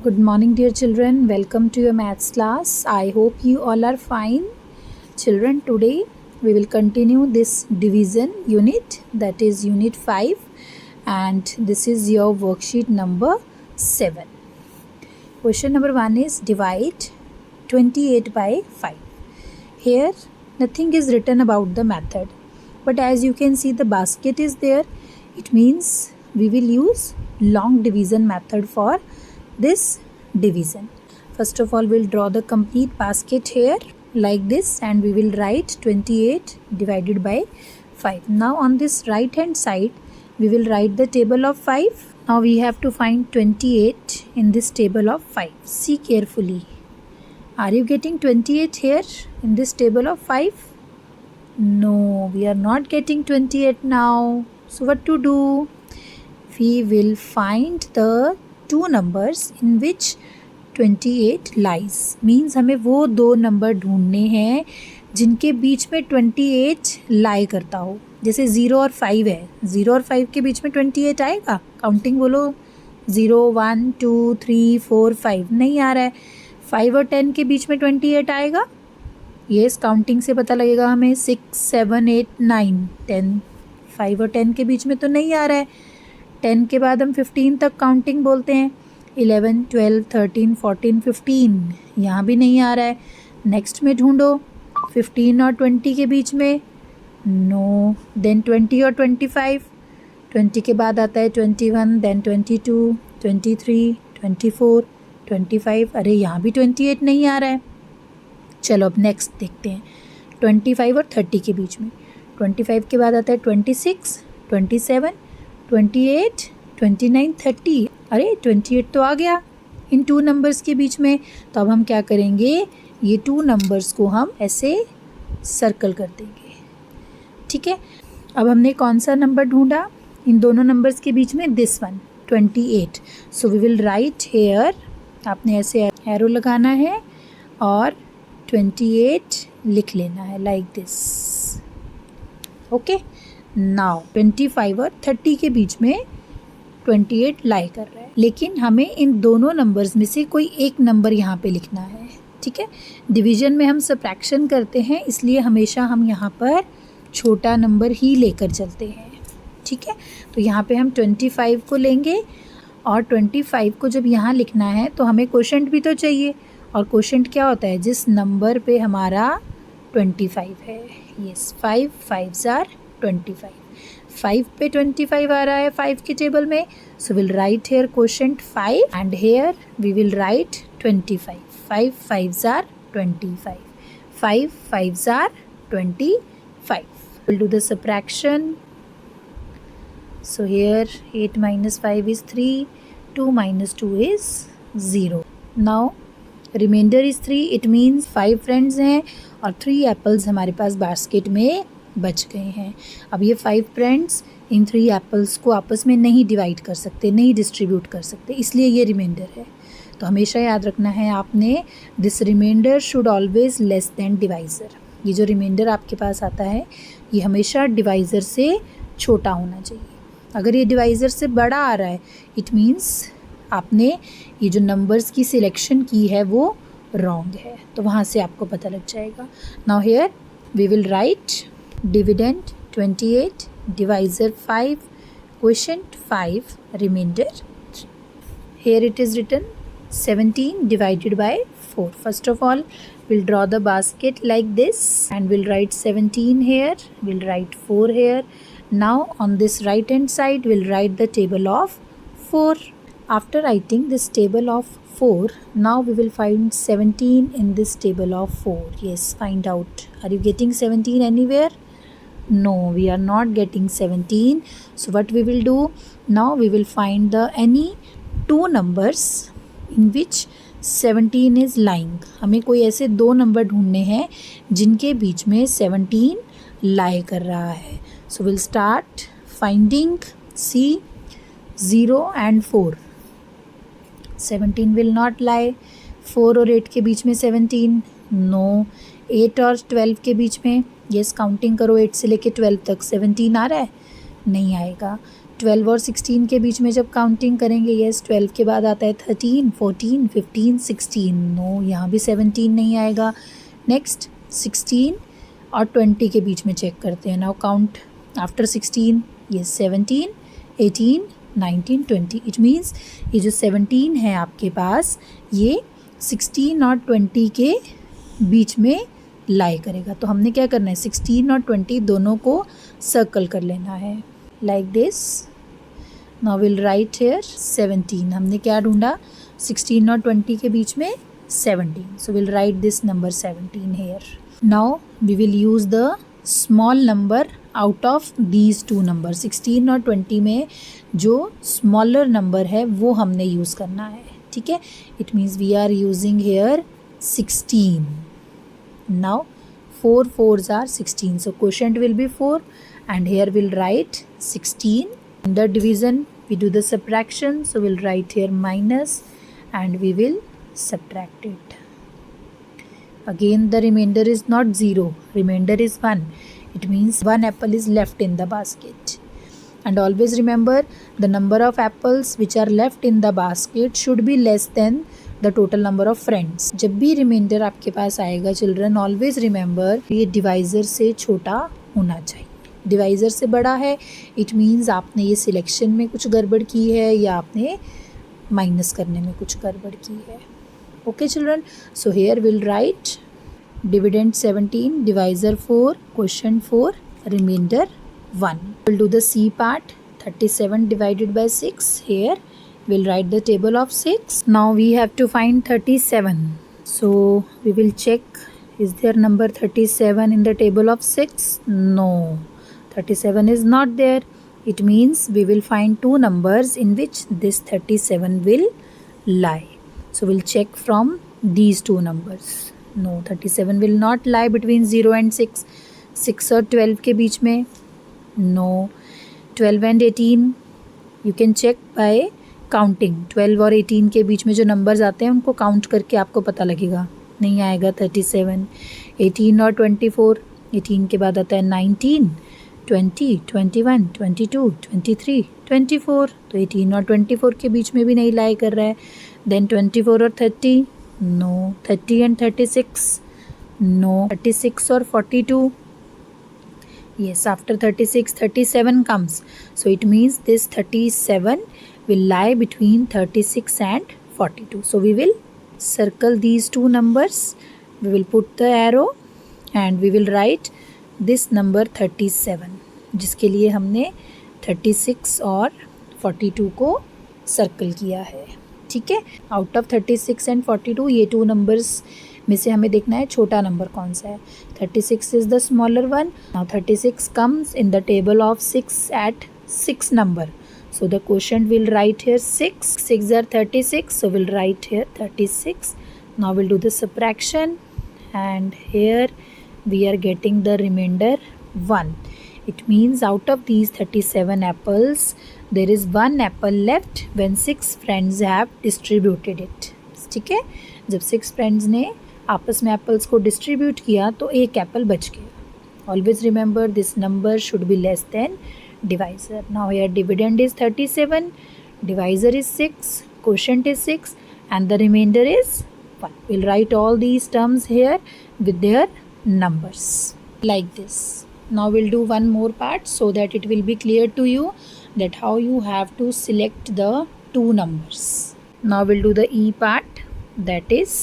Good morning, dear children. Welcome to your maths class. I hope you all are fine. Children, today we will continue this division unit, that is unit 5, and this is your worksheet number 7. Question number 1 is divide 28 by 5. Here nothing is written about the method, but as you can see the basket is there. It means we will use long division method for this division. First of all, we'll draw the complete basket here like this, and we will write 28 divided by 5. Now on this right hand side we will write the table of 5. Now we have to find 28 in this table of 5. See carefully. Are you getting 28 here in this table of 5? No, we are not getting 28 now. So what to do? We will find the two numbers in which 28 lies. Means हमें वो दो number ढूंढने हैं जिनके बीच में 28 लाई करता हो. जैसे 0 और 5 है, 0 और 5 के बीच में 28 आएगा. काउंटिंग बोलो. 0 1 2 3 4 5 नहीं आ रहा है. 5 और 10 के बीच में 28 आएगा. यस, काउंटिंग से पता लगेगा हमें. 6 7 8 9 10. 5 और 10 के बीच में तो नहीं आ रहा है. 10 के बाद हम 15 तक काउंटिंग बोलते हैं. 11 12 13 14 15 यहाँ भी नहीं आ रहा है. नेक्स्ट में ढूंढो 15 और 20 के बीच में. नो. देन 20 और 25. 20 के बाद आता है 21, देन 22 23 24 25. अरे यहाँ भी 28 नहीं आ रहा है. चलो अब नेक्स्ट देखते हैं. 25 और 30 के बीच में. 25 के बाद आता है 26 27 28 29 30. अरे 28 तो आ गया इन टू नंबर्स के बीच में. तो अब हम क्या करेंगे, ये टू नंबर्स को हम ऐसे सर्कल कर देंगे. ठीक है. अब हमने कौन सा नंबर ढूंढा इन दोनों नंबर्स के बीच में? This one, 28. So we will write here. आपने ऐसे एरो लगाना है और 28 लिख लेना है लाइक दिस. ओके. नाउ 25 और 30 के बीच में 28 लाई कर रहा है, लेकिन हमें इन दोनों नंबर्स में से कोई एक नंबर यहाँ पे लिखना है. ठीक है. डिवीजन में हम सबट्रैक्शन करते हैं, इसलिए हमेशा हम यहाँ पर छोटा नंबर ही लेकर चलते हैं. ठीक है. तो यहाँ पे हम 25 को लेंगे, और 25 को जब यहाँ लिखना है तो हमें क्वोशेंट भी तो चाहिए. और क्वोशेंट क्या होता है? जिस नंबर पे हमारा 25 है. Yes, 5 5s are 25. 5 पे 25 आ रहा है 5 के टेबल में. So will write here quotient 5, and here we will write 25. 5 5s are 25. 5 5s are 25. We'll do the subtraction. So here 8 minus 5 is 3, 2 minus 2 is 0. Now remainder is 3. It means 5 friends हैं और 3 apples हमारे पास basket में बच गए हैं. अब ये 5 friends इन 3 apples को आपस में नहीं डिवाइड कर सकते, नहीं डिस्ट्रीब्यूट कर सकते, इसलिए ये रिमाइंडर है. तो हमेशा याद रखना है आपने, this remainder should always less than divisor. ये जो रिमाइंडर आपके पास आता है ये हमेशा डिवाइज़र से छोटा होना चाहिए. अगर ये डिवाइज़र से बड़ा आ रहा है इट मीन्स आपने ये जो नंबर्स की सिलेक्शन की है वो रॉन्ग है. तो वहाँ से आपको पता लग जाएगा. Now here we will write dividend 28, divisor 5, quotient 5, remainder. Here it is written 17 divided by 4. First of all, we'll draw the basket like this, and we'll write 17 here, we'll write 4 here. Now on this right hand side we'll write the table of 4. After writing this table of 4, now we will find 17 in this table of 4. Yes, find out. Are you getting 17 anywhere? No, we are not getting 17. So what we will do? Now we will find the any two numbers in which 17 is lying. हमें कोई ऐसे दो number ढूंढने हैं जिनके बीच में 17 lie कर रहा है. So we'll start finding. See, 0 and 4. 17 will not lie. 4 और 8 के बीच में 17. No. 8 और 12 के बीच में. यस, काउंटिंग करो 8 से लेके 12 तक. 17 आ रहा है? नहीं आएगा. 12 और 16 के बीच में जब काउंटिंग करेंगे, यस 12 के बाद आता है 13, 14, 15, 16, नो यहाँ भी 17 नहीं आएगा। नेक्स्ट 16 और 20 के बीच में चेक करते हैं। नाउ काउंट आफ्टर 16, ये 17, 18, 19, 20। इट मीन्स ये जो 17 है आपके पास, ये 16 और 20 के बीच में लाई करेगा। तो हमने क्या करना है, 16 और 20 दोनों को सर्कल कर लेना है like this. Now will write here 17। हमने क्या ढूंढा, 16 और 20 के बीच में 17, so will write this number 17 here. Now we will use the small number out of these two number. 16 और 20 में जो स्मॉलर नंबर है वो हमने यूज़ करना है, ठीक है। It means we are using here 16. Now 4 4s are 16, so quotient will be 4 and here we'll write 16. In the division we do the subtraction, so we'll write here minus and we will subtract it. Again the remainder is not 0, remainder is 1. It means one apple is left in the basket. And always remember, the number of apples which are left in the basket should be less than the total number of friends. जब भी reminder आपके पास आएगा children, always remember ये divisor से छोटा होना चाहिए। Divisor से बड़ा है, इट मीन्स आपने ये सिलेक्शन में कुछ गड़बड़ की है या आपने माइनस करने में कुछ गड़बड़ की है। Okay children, so here will write dividend 17, divisor 4, question 4, remainder 1. Will do the C part. 37 divided by 6 here. We'll write the table of 6. Now we have to find 37. So we will check, is there number 37 in the table of 6? No, 37 is not there. It means we will find two numbers in which this 37 will lie. So we'll check from these two numbers. No, 37 will not lie between 0 and 6. 6 और 12 के बीच में, no. 12 and 18 you can check by counting. 12 और 18 के बीच में जो numbers आते हैं उनको काउंट करके आपको पता लगेगा, नहीं आएगा 37। 18 और 24, 18 के बाद आता है 19, 20, 21, 22, 23, 24, तो 18 और 24 के बीच में भी नहीं लाई कर रहा है। देन 24 और 30, नो। 30 and 36, no. 36 और 42, yes, after 36 37 comes, so it means this 37 will lie between 36 and 42. So we will circle these two numbers, we will put the arrow and we will write this number 37, जिसके लिए हमने 36 और 42 को circle किया है, ठीक है। आउट ऑफ 36 एंड 42 ये टू नंबर्स में से हमें देखना है छोटा नंबर कौन सा है। 36 is the smaller one. Now 36 comes in the table of 6 at 6 number, so the quotient will write here 6. 6 are 36, so we'll write here 36. Now we'll do the subtraction and here we are getting the remainder 1. It means out of these 37 apples there is one apple left when 6 friends have distributed it. ठीक है, जब 6 friends ने आपस में apples को distribute किया तो एक एप्पल बच गया। Always remember this number should be less than divisor. Now here dividend is 37, divisor is 6, quotient is 6 and the remainder is 1. We'll write all these terms here with their numbers like this. Now we'll do one more part so that it will be clear to you that how you have to select the two numbers. Now we'll do the E part, that is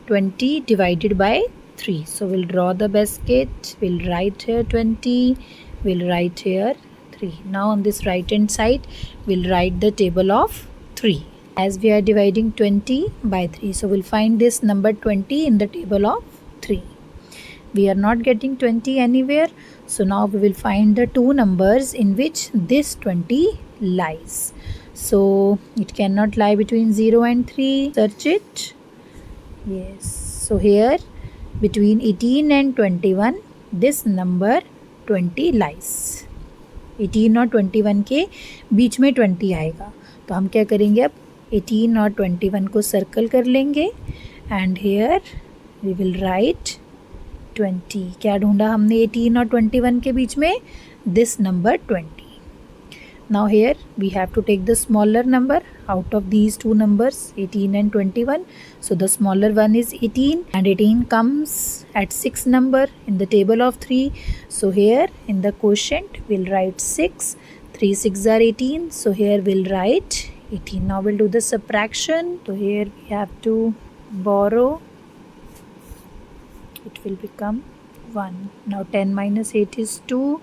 20 divided by 3. So we'll draw the basket, we'll write here 20, we'll write here 3. Now on this right hand side we'll write the table of 3 as we are dividing 20 by 3. So we'll find this number 20 in the table of 3. We are not getting 20 anywhere, so now we will find the two numbers in which this 20 lies. So it cannot lie between 0 and 3. Search it. Yes, so here between 18 and 21 this number 20 lies. 18 और 21 के बीच में 20 आएगा, तो हम क्या करेंगे, अब 18 और 21 को सर्कल कर लेंगे and here we will write 20. क्या ढूंढा हमने 18 और 21 के बीच में, this number 20. Now here we have to take the smaller number out of these two numbers, 18 and 21. So the smaller one is 18, and 18 comes at 6 number in the table of 3. So here in the quotient we'll write 6. 3 6 are 18. So here we'll write 18. Now we'll do the subtraction. So here we have to borrow. It will become 1. Now 10 minus 8 is 2.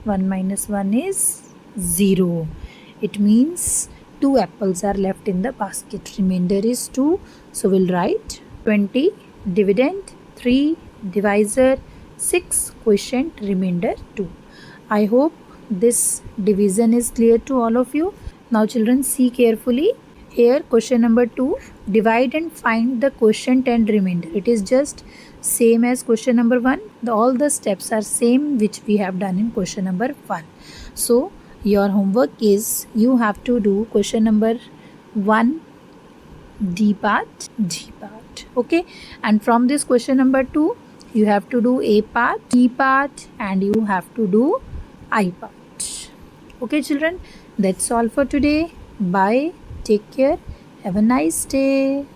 1 minus 1 is 0. It means 2 apples are left in the basket. Remainder is 2. So we'll write 20 dividend, 3 divisor, 6 quotient, remainder 2. I hope this division is clear to all of you. Now children, see carefully. Here question number 2, divide and find the quotient and remainder. It is just same as question number 1. All the steps are same which we have done in question number 1. So your homework is you have to do question number 1 D part, G part. Okay, and from this question number 2 you have to do A part, E part, and you have to do I part. Okay children, that's all for today. Bye. Take care. Have a nice day.